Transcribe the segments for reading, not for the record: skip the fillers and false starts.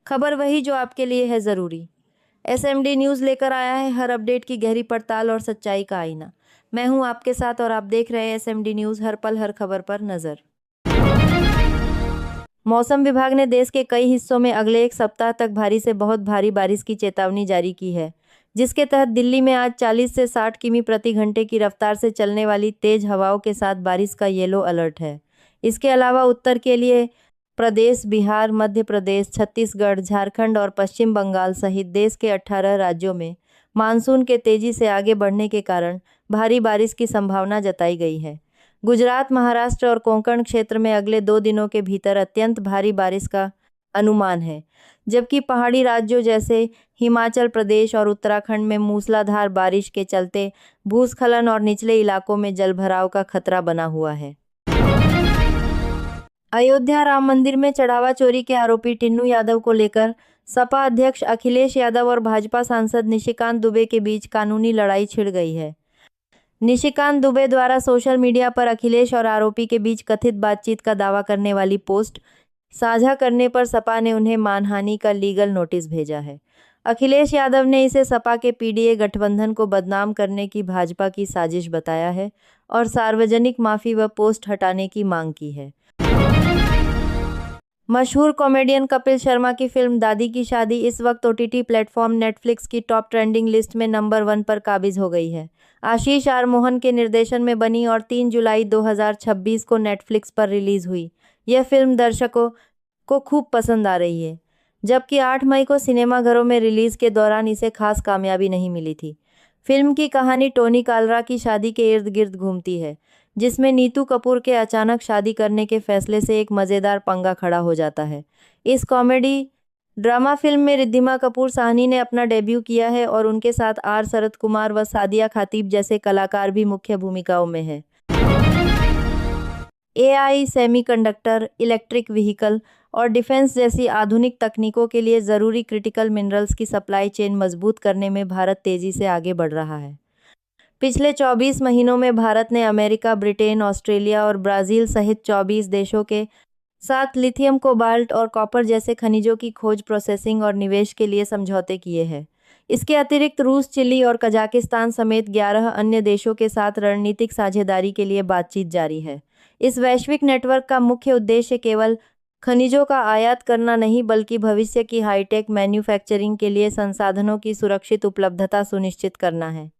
खबर वही जो आपके लिए है ज़रूरी। एसएमडी न्यूज़ लेकर आया है हर अपडेट की गहरी पड़ताल और सच्चाई का आईना। मैं हूं आपके साथ और आप देख रहे हैं एसएमडी न्यूज़, हर पल हर खबर पर नज़र। मौसम विभाग ने देश के कई हिस्सों में अगले एक सप्ताह तक भारी से बहुत भारी बारिश की चेतावनी जारी की है, जिसके तहत दिल्ली में आज 40 से 60 किमी प्रति घंटे की रफ्तार से चलने वाली तेज हवाओं के साथ बारिश का येलो अलर्ट है। इसके अलावा उत्तर के लिए प्रदेश, बिहार, मध्य प्रदेश, छत्तीसगढ़, झारखंड और पश्चिम बंगाल सहित देश के 18 राज्यों में मानसून के तेजी से आगे बढ़ने के कारण भारी बारिश की संभावना जताई गई है। गुजरात, महाराष्ट्र और कोंकण क्षेत्र में अगले 2 दिनों के भीतर अत्यंत भारी बारिश का अनुमान है, जबकि पहाड़ी राज्यों जैसे हिमाचल प्रदेश और उत्तराखंड में मूसलाधार बारिश के चलते भूस्खलन और निचले इलाकों में जलभराव का खतरा बना हुआ है। अयोध्या राम मंदिर में चढ़ावा चोरी के आरोपी टिन्नू यादव को लेकर सपा अध्यक्ष अखिलेश यादव और भाजपा सांसद निशिकांत दुबे के बीच कानूनी लड़ाई छिड़ गई है। निशिकांत दुबे द्वारा सोशल मीडिया पर अखिलेश और आरोपी के बीच कथित बातचीत का दावा करने वाली पोस्ट साझा करने पर सपा ने उन्हें मानहानि का लीगल नोटिस भेजा है। अखिलेश यादव ने इसे सपा के पीडीए गठबंधन को बदनाम करने की भाजपा की साजिश बताया है और सार्वजनिक माफी व पोस्ट हटाने की मांग की है। मशहूर कॉमेडियन कपिल शर्मा की फिल्म दादी की शादी इस वक्त ओटीटी प्लेटफॉर्म नेटफ्लिक्स की टॉप ट्रेंडिंग लिस्ट में नंबर 1 पर काबिज हो गई है। आशीष आर मोहन के निर्देशन में बनी और 3 जुलाई 2026 को नेटफ्लिक्स पर रिलीज हुई यह फिल्म दर्शकों को खूब पसंद आ रही है, जबकि 8 मई को सिनेमाघरों में रिलीज के दौरान इसे खास कामयाबी नहीं मिली थी। फिल्म की कहानी टोनी कालरा की शादी के इर्द गिर्द घूमती है, जिसमें नीतू कपूर के अचानक शादी करने के फैसले से एक मज़ेदार पंगा खड़ा हो जाता है। इस कॉमेडी ड्रामा फिल्म में रिद्धिमा कपूर साहनी ने अपना डेब्यू किया है और उनके साथ आर शरद कुमार व सादिया खातीब जैसे कलाकार भी मुख्य भूमिकाओं में हैं। एआई, सेमीकंडक्टर, इलेक्ट्रिक व्हीकल और डिफेंस जैसी आधुनिक तकनीकों के लिए ज़रूरी क्रिटिकल मिनरल्स की सप्लाई चेन मजबूत करने में भारत तेज़ी से आगे बढ़ रहा है। पिछले 24 महीनों में भारत ने अमेरिका, ब्रिटेन, ऑस्ट्रेलिया और ब्राज़ील सहित 24 देशों के साथ लिथियम, कोबाल्ट और कॉपर जैसे खनिजों की खोज, प्रोसेसिंग और निवेश के लिए समझौते किए हैं। इसके अतिरिक्त रूस, चिली और कजाकिस्तान समेत 11 अन्य देशों के साथ रणनीतिक साझेदारी के लिए बातचीत जारी है। इस वैश्विक नेटवर्क का मुख्य उद्देश्य केवल खनिजों का आयात करना नहीं, बल्कि भविष्य की हाईटेक मैन्युफैक्चरिंग के लिए संसाधनों की सुरक्षित उपलब्धता सुनिश्चित करना है।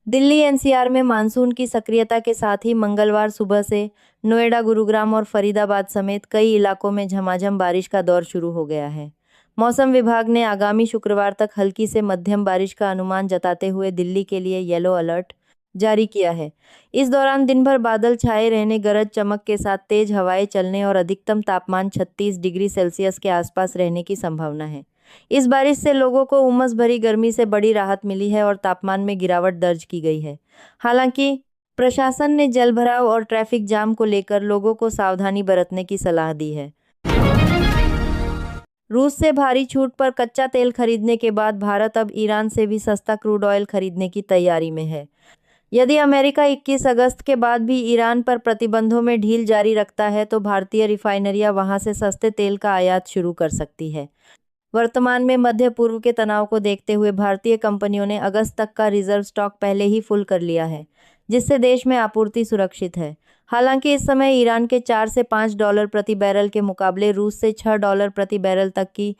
दिल्ली एनसीआर में मानसून की सक्रियता के साथ ही मंगलवार सुबह से नोएडा, गुरुग्राम और फरीदाबाद समेत कई इलाकों में झमाझम बारिश का दौर शुरू हो गया है। मौसम विभाग ने आगामी शुक्रवार तक हल्की से मध्यम बारिश का अनुमान जताते हुए दिल्ली के लिए येलो अलर्ट जारी किया है। इस दौरान दिन भर बादल छाए रहने, गरज चमक के साथ तेज हवाएं चलने और अधिकतम तापमान 36 डिग्री सेल्सियस के आसपास रहने की संभावना है। इस बारिश से लोगों को उमस भरी गर्मी से बड़ी राहत मिली है और तापमान में गिरावट दर्ज की गई है। हालांकि प्रशासन ने जलभराव और ट्रैफिक जाम को लेकर लोगों को सावधानी बरतने की सलाह दी है। रूस से भारी छूट पर कच्चा तेल खरीदने के बाद भारत अब ईरान से भी सस्ता क्रूड ऑयल खरीदने की तैयारी में है। यदि अमेरिका 21 अगस्त के बाद भी ईरान पर प्रतिबंधों में ढील जारी रखता है तो भारतीय रिफाइनरियां वहां से सस्ते तेल का आयात शुरू कर सकती है। वर्तमान में मध्य पूर्व के तनाव को देखते हुए भारतीय कंपनियों ने अगस्त तक का रिजर्व स्टॉक पहले ही फुल कर लिया है, जिससे देश में आपूर्ति सुरक्षित है। हालांकि इस समय ईरान के 4 से 5 डॉलर प्रति बैरल के मुकाबले रूस से 6 डॉलर प्रति बैरल तक की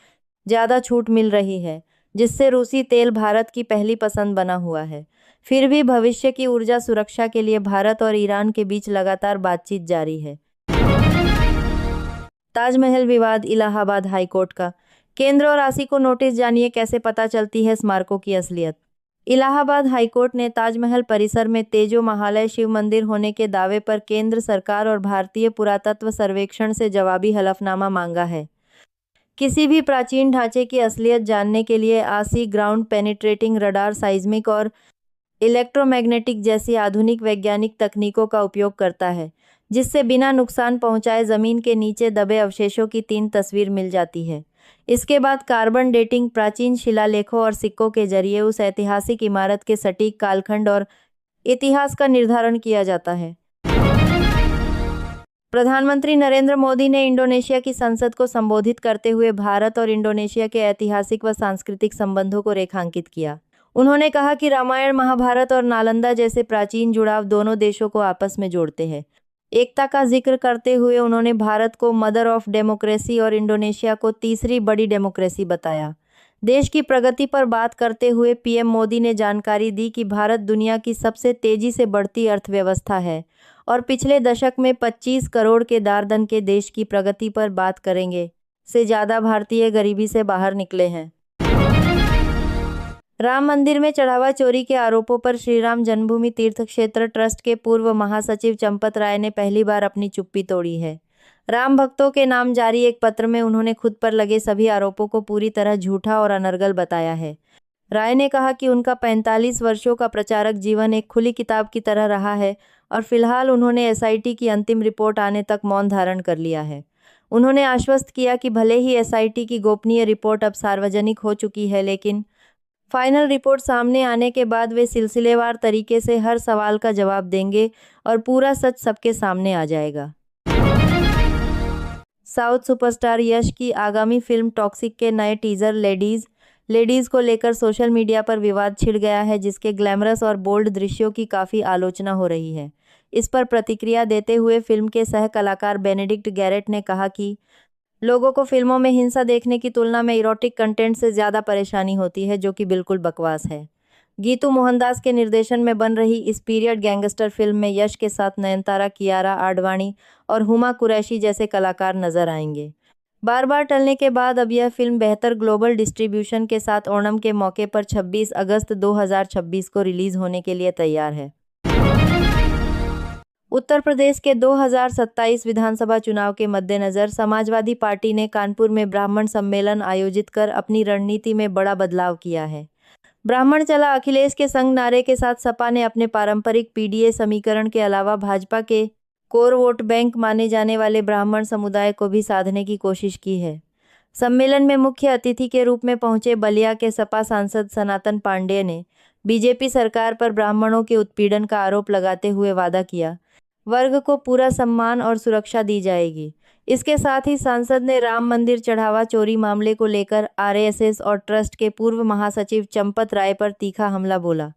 ज़्यादा छूट मिल रही है, जिससे रूसी तेल भारत की पहली पसंद बना हुआ है। फिर भी भविष्य की ऊर्जा सुरक्षा के लिए भारत और ईरान के बीच लगातार बातचीत जारी है। ताजमहल विवाद, इलाहाबाद हाईकोर्ट का केंद्र और आसी को नोटिस, जानिए कैसे पता चलती है स्मारकों की असलियत। इलाहाबाद हाईकोर्ट ने ताजमहल परिसर में तेजो महालय शिव मंदिर होने के दावे पर केंद्र सरकार और भारतीय पुरातत्व सर्वेक्षण से जवाबी हलफनामा मांगा है। किसी भी प्राचीन ढांचे की असलियत जानने के लिए आसी ग्राउंड पेनिट्रेटिंग रडार, साइज्मिक और इलेक्ट्रोमैग्नेटिक जैसी आधुनिक वैज्ञानिक तकनीकों का उपयोग करता है, जिससे बिना नुकसान पहुंचाए जमीन के नीचे दबे अवशेषों की 3 तस्वीर मिल जाती है। इसके बाद कार्बन डेटिंग, प्राचीन शिलालेखों और सिक्कों के जरिए उस ऐतिहासिक इमारत के सटीक कालखंड और इतिहास का निर्धारण किया जाता है। प्रधानमंत्री नरेंद्र मोदी ने इंडोनेशिया की संसद को संबोधित करते हुए भारत और इंडोनेशिया के ऐतिहासिक व सांस्कृतिक संबंधों को रेखांकित किया। उन्होंने कहा कि रामायण, महाभारत और नालंदा जैसे प्राचीन जुड़ाव दोनों देशों को आपस में जोड़ते हैं। एकता का जिक्र करते हुए उन्होंने भारत को मदर ऑफ डेमोक्रेसी और इंडोनेशिया को तीसरी बड़ी डेमोक्रेसी बताया। देश की प्रगति पर बात करते हुए पीएम मोदी ने जानकारी दी कि भारत दुनिया की सबसे तेजी से बढ़ती अर्थव्यवस्था है और पिछले दशक में 25 करोड़ के दारदन के देश की प्रगति पर बात करेंगे से ज़्यादा भारतीय गरीबी से बाहर निकले हैं। राम मंदिर में चढ़ावा चोरी के आरोपों पर श्रीराम जन्मभूमि तीर्थ क्षेत्र ट्रस्ट के पूर्व महासचिव चंपत राय ने पहली बार अपनी चुप्पी तोड़ी है। राम भक्तों के नाम जारी एक पत्र में उन्होंने खुद पर लगे सभी आरोपों को पूरी तरह झूठा और अनर्गल बताया है। राय ने कहा कि उनका 45 वर्षों का प्रचारक जीवन एक खुली किताब की तरह रहा है और फिलहाल उन्होंने एसआईटी की अंतिम रिपोर्ट आने तक मौन धारण कर लिया है। उन्होंने आश्वस्त किया कि भले ही एसआईटी की गोपनीय रिपोर्ट अब सार्वजनिक हो चुकी है, लेकिन फाइनल रिपोर्ट सामने आने के बाद वे सिलसिलेवार तरीके से हर सवाल का जवाब देंगे और पूरा सच सबके सामने आ जाएगा। साउथ सुपरस्टार यश की आगामी फिल्म टॉक्सिक के नए टीजर लेडीज को लेकर सोशल मीडिया पर विवाद छिड़ गया है, जिसके ग्लैमरस और बोल्ड दृश्यों की काफ़ी आलोचना हो रही है। इस पर प्रतिक्रिया देते हुए फिल्म के सह कलाकार बेनेडिक्ट गैरेट ने कहा कि लोगों को फिल्मों में हिंसा देखने की तुलना में इरोटिक कंटेंट से ज़्यादा परेशानी होती है, जो कि बिल्कुल बकवास है। गीतू मोहनदास के निर्देशन में बन रही इस पीरियड गैंगस्टर फिल्म में यश के साथ नयनतारा, कियारा आडवाणी और हुमा कुरैशी जैसे कलाकार नजर आएंगे। बार बार टलने के बाद अब यह फिल्म बेहतर ग्लोबल डिस्ट्रीब्यूशन के साथ ओणम के मौके पर 26 अगस्त 2026 को रिलीज होने के लिए तैयार है। उत्तर प्रदेश के 2027 विधानसभा चुनाव के मद्देनज़र समाजवादी पार्टी ने कानपुर में ब्राह्मण सम्मेलन आयोजित कर अपनी रणनीति में बड़ा बदलाव किया है। ब्राह्मण चला अखिलेश के संग नारे के साथ सपा ने अपने पारंपरिक पीडीए समीकरण के अलावा भाजपा के कोर वोट बैंक माने जाने वाले ब्राह्मण समुदाय को भी साधने की कोशिश की है। सम्मेलन में मुख्य अतिथि के रूप में पहुंचे बलिया के सपा सांसद सनातन पांडेय ने बीजेपी सरकार पर ब्राह्मणों के उत्पीड़न का आरोप लगाते हुए वादा किया, वर्ग को पूरा सम्मान और सुरक्षा दी जाएगी। इसके साथ ही सांसद ने राम मंदिर चढ़ावा चोरी मामले को लेकर आरएसएस और ट्रस्ट के पूर्व महासचिव चंपत राय पर तीखा हमला बोला।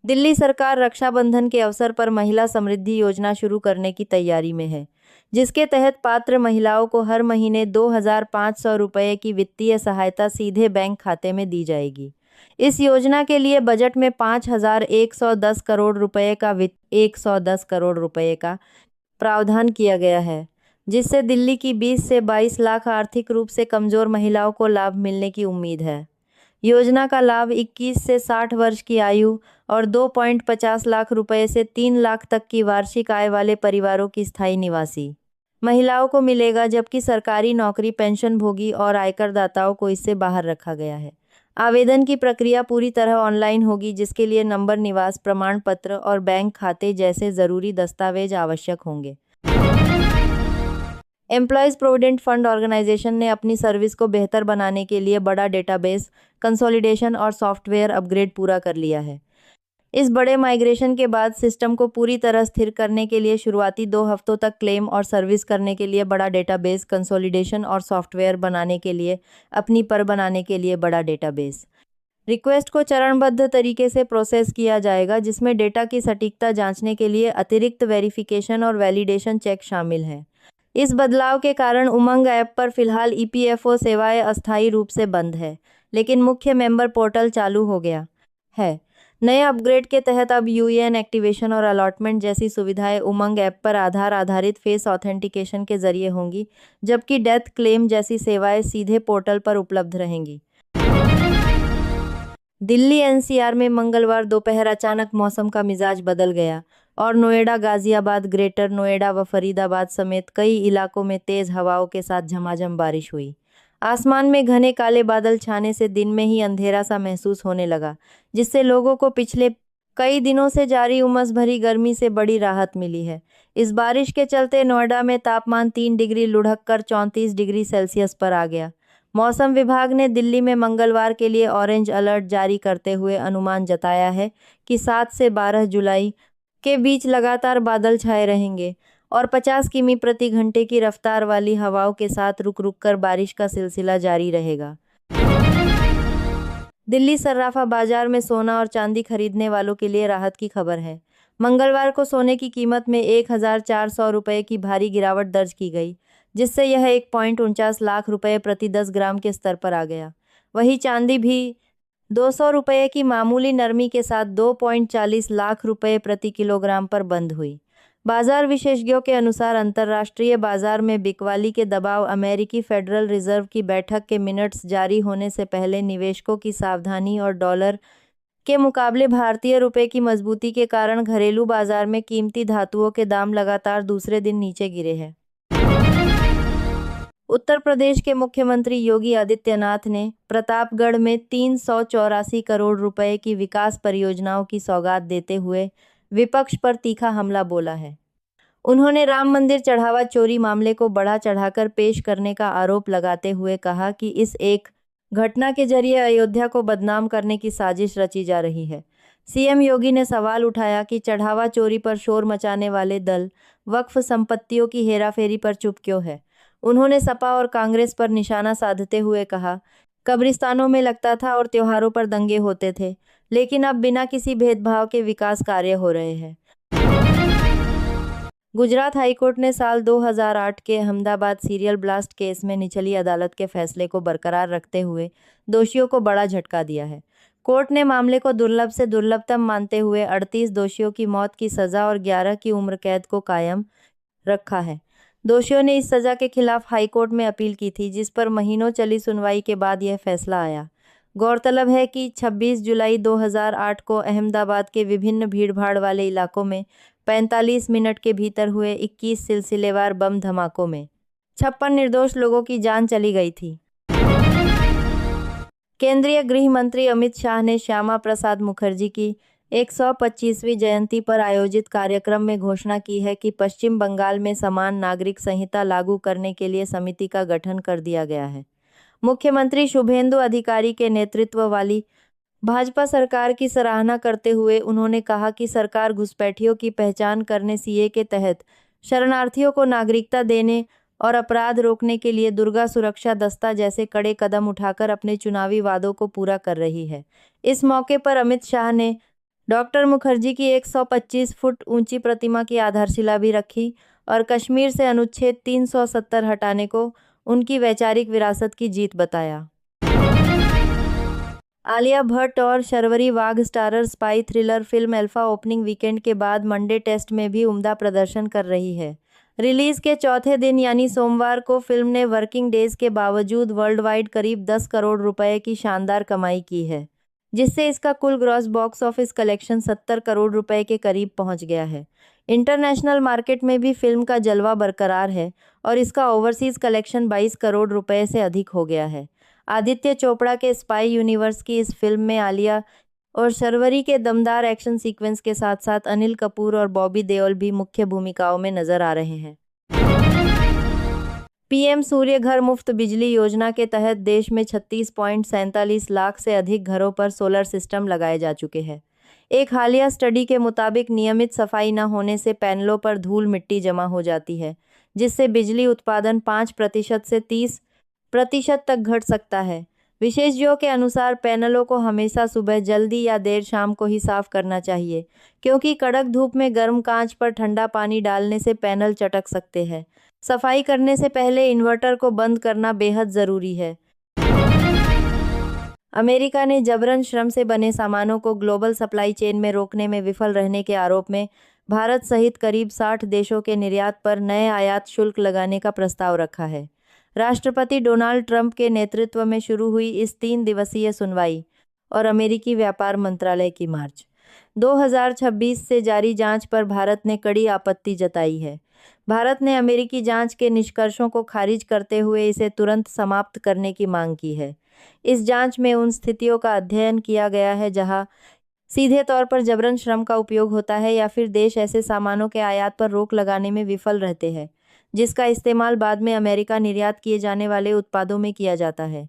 दिल्ली सरकार रक्षाबंधन के अवसर पर महिला समृद्धि योजना शुरू करने की तैयारी में है, जिसके तहत पात्र महिलाओं को हर महीने 2,500 रुपये की वित्तीय सहायता सीधे बैंक खाते में दी जाएगी। इस योजना के लिए बजट में 5,110 करोड़ रुपये का प्रावधान किया गया है, जिससे दिल्ली की 20 से 22 लाख आर्थिक रूप से कमजोर महिलाओं को लाभ मिलने की उम्मीद है। योजना का लाभ 21 से 60 वर्ष की आयु और 2.50 लाख रुपए से 3 लाख तक की वार्षिक आय वाले परिवारों की स्थायी निवासी महिलाओं को मिलेगा, जबकि सरकारी नौकरी, पेंशनभोगी और आयकर दाताओं को इससे बाहर रखा गया है। आवेदन की प्रक्रिया पूरी तरह ऑनलाइन होगी, जिसके लिए नंबर, निवास प्रमाण पत्र और बैंक खाते जैसे जरूरी दस्तावेज आवश्यक होंगे। एम्प्लॉयज़ प्रोविडेंट फंड ऑर्गेनाइजेशन ने अपनी सर्विस को बेहतर बनाने के लिए बड़ा डेटाबेस कंसोलिडेशन और सॉफ्टवेयर अपग्रेड पूरा कर लिया है। इस बड़े माइग्रेशन के बाद सिस्टम को पूरी तरह स्थिर करने के लिए शुरुआती 2 हफ्तों तक क्लेम और सर्विस करने के लिए बड़ा डेटाबेस कंसोलिडेशन और सॉफ्टवेयर बनाने के लिए अपनी पर बनाने के लिए बड़ा डेटाबेस रिक्वेस्ट को चरणबद्ध तरीके से प्रोसेस किया जाएगा, जिसमें डेटा की सटीकता जांचने के लिए अतिरिक्त वेरिफिकेशन और वैलिडेशन चेक शामिल है। इस बदलाव के कारण उमंग ऐप पर फिलहाल ईपीएफओ सेवाएं अस्थायी रूप से बंद है, लेकिन मुख्य मेंबर पोर्टल चालू हो गया है। नए अपग्रेड के तहत अब यूएएन एक्टिवेशन और अलॉटमेंट जैसी सुविधाएं उमंग ऐप पर आधार आधारित फेस ऑथेंटिकेशन के जरिए होंगी, जबकि डेथ क्लेम जैसी सेवाएं सीधे पोर्टल पर उपलब्ध रहेंगी। दिल्ली एनसीआर में मंगलवार दोपहर अचानक मौसम का मिजाज बदल गया और नोएडा, गाजियाबाद, ग्रेटर नोएडा व फरीदाबाद समेत कई इलाकों में तेज हवाओं के साथ झमाझम बारिश हुई। आसमान में घने काले बादल छाने से दिन में ही अंधेरा सा महसूस होने लगा, जिससे लोगों को पिछले कई दिनों से जारी उमस भरी गर्मी से बड़ी राहत मिली है। इस बारिश के चलते नोएडा में तापमान 3 डिग्री लुढ़क कर 34 डिग्री सेल्सियस पर आ गया। मौसम विभाग ने दिल्ली में मंगलवार के लिए ऑरेंज अलर्ट जारी करते हुए अनुमान जताया है कि 7 से 12 जुलाई के बीच लगातार बादल छाए रहेंगे और 50 किमी प्रति घंटे की रफ्तार वाली हवाओं के साथ रुक रुक कर बारिश का सिलसिला जारी रहेगा। दिल्ली सर्राफा बाजार में सोना और चांदी खरीदने वालों के लिए राहत की खबर है। मंगलवार को सोने की कीमत में 1,400 रुपये की भारी गिरावट दर्ज की गई, जिससे यह 1.49 लाख रुपये प्रति 10 ग्राम के स्तर पर आ गया। वहीं चांदी भी 200 रुपये की मामूली नरमी के साथ 2.40 लाख रुपये प्रति किलोग्राम पर बंद हुई। बाजार विशेषज्ञों के अनुसार अंतर्राष्ट्रीय बाजार में बिकवाली के दबाव, अमेरिकी फेडरल रिजर्व की बैठक के मिनट्स जारी होने से पहले निवेशकों की सावधानी और डॉलर के मुकाबले भारतीय रुपये की मजबूती के कारण घरेलू बाजार में कीमती धातुओं के दाम लगातार दूसरे दिन नीचे गिरे हैं। उत्तर प्रदेश के मुख्यमंत्री योगी आदित्यनाथ ने प्रतापगढ़ में 384 करोड़ रुपए की विकास परियोजनाओं की सौगात देते हुए विपक्ष पर तीखा हमला बोला है। उन्होंने राम मंदिर चढ़ावा चोरी मामले को बढ़ा चढ़ाकर पेश करने का आरोप लगाते हुए कहा कि इस एक घटना के जरिए अयोध्या को बदनाम करने की साजिश रची जा रही है। सीएम योगी ने सवाल उठाया कि चढ़ावा चोरी पर शोर मचाने वाले दल वक्फ संपत्तियों की हेराफेरी पर चुप क्यों है। उन्होंने सपा और कांग्रेस पर निशाना साधते हुए कहा, कब्रिस्तानों में लगता था और त्योहारों पर दंगे होते थे, लेकिन अब बिना किसी भेदभाव के विकास कार्य हो रहे हैं। गुजरात हाईकोर्ट ने साल 2008 के अहमदाबाद सीरियल ब्लास्ट केस में निचली अदालत के फैसले को बरकरार रखते हुए दोषियों को बड़ा झटका दिया है। कोर्ट ने मामले को दुर्लभ से दुर्लभतम मानते हुए 38 दोषियों की मौत की सजा और 11 की उम्र कैद को कायम रखा है। दोषियों ने इस सजा के खिलाफ हाईकोर्ट में अपील की थी, जिस पर महीनों चली सुनवाई के बाद यह फैसला आया। गौरतलब है कि 26 जुलाई 2008 को अहमदाबाद के विभिन्न भीड़भाड़ वाले इलाकों में 45 मिनट के भीतर हुए 21 सिलसिलेवार बम धमाकों में 56 निर्दोष लोगों की जान चली गई थी। केंद्रीय गृह मंत्री अमित शाह ने श्यामा प्रसाद मुखर्जी की 125वीं जयंती पर आयोजित कार्यक्रम में घोषणा की है कि पश्चिम बंगाल में समान नागरिक संहिता लागू करने के लिए समिति का गठन कर दिया गया है। मुख्यमंत्री शुभेंदु अधिकारी के नेतृत्व वाली भाजपा सरकार की सराहना करते हुए उन्होंने कहा कि सरकार घुसपैठियों की पहचान करने, सीए के तहत शरणार्थियों को नागरिकता देने और अपराध रोकने के लिए दुर्गा सुरक्षा दस्ता जैसे कड़े कदम उठाकर अपने चुनावी वादों को पूरा कर रही है। इस मौके पर अमित शाह ने डॉक्टर मुखर्जी की 125 फुट ऊंची प्रतिमा की आधारशिला भी रखी और कश्मीर से अनुच्छेद 370 हटाने को उनकी वैचारिक विरासत की जीत बताया। आलिया भट्ट और Sharvari Wagh starrer spy thriller film Alpha opening weekend के बाद मंडे टेस्ट में भी उम्दा प्रदर्शन कर रही है। रिलीज के चौथे दिन यानी सोमवार को फिल्म ने वर्किंग डेज के बावजूद वर्ल्ड वाइड करीब 10 करोड़ रुपए की शानदार कमाई की है, जिससे इसका कुल gross box office collection 70 crore रुपए के करीब पहुंच गया है। इंटरनेशनल मार्केट में भी फिल्म का जलवा बरकरार है और इसका ओवरसीज कलेक्शन 22 करोड़ रुपए से अधिक हो गया है। आदित्य चोपड़ा के स्पाई यूनिवर्स की इस फिल्म में आलिया और शर्वरी के दमदार एक्शन सीक्वेंस के साथ साथ अनिल कपूर और बॉबी देओल भी मुख्य भूमिकाओं में नजर आ रहे हैं। पीएम सूर्य घर मुफ्त बिजली योजना के तहत देश में 36.47 लाख से अधिक घरों पर सोलर सिस्टम लगाए जा चुके हैं। एक हालिया स्टडी के मुताबिक नियमित सफाई न होने से पैनलों पर धूल मिट्टी जमा हो जाती है, जिससे बिजली उत्पादन 5% से 30% तक घट सकता है। विशेषज्ञों के अनुसार पैनलों को हमेशा सुबह जल्दी या देर शाम को ही साफ करना चाहिए, क्योंकि कड़क धूप में गर्म कांच पर ठंडा पानी डालने से पैनल चटक सकते हैं। सफाई करने से पहले इन्वर्टर को बंद करना बेहद ज़रूरी है। अमेरिका ने जबरन श्रम से बने सामानों को ग्लोबल सप्लाई चेन में रोकने में विफल रहने के आरोप में भारत सहित करीब 60 देशों के निर्यात पर नए आयात शुल्क लगाने का प्रस्ताव रखा है। राष्ट्रपति डोनाल्ड ट्रंप के नेतृत्व में शुरू हुई इस 3 दिवसीय सुनवाई और अमेरिकी व्यापार मंत्रालय की मार्च 2026 से जारी जांच पर भारत ने कड़ी आपत्ति जताई है। भारत ने अमेरिकी जांच के निष्कर्षों को खारिज करते हुए इसे तुरंत समाप्त करने की मांग की है। इस जांच में उन स्थितियों का अध्ययन किया गया है जहां सीधे तौर पर जबरन श्रम का उपयोग होता है या फिर देश ऐसे सामानों के आयात पर रोक लगाने में विफल रहते हैं जिसका इस्तेमाल बाद में अमेरिका निर्यात किए जाने वाले उत्पादों में किया जाता है।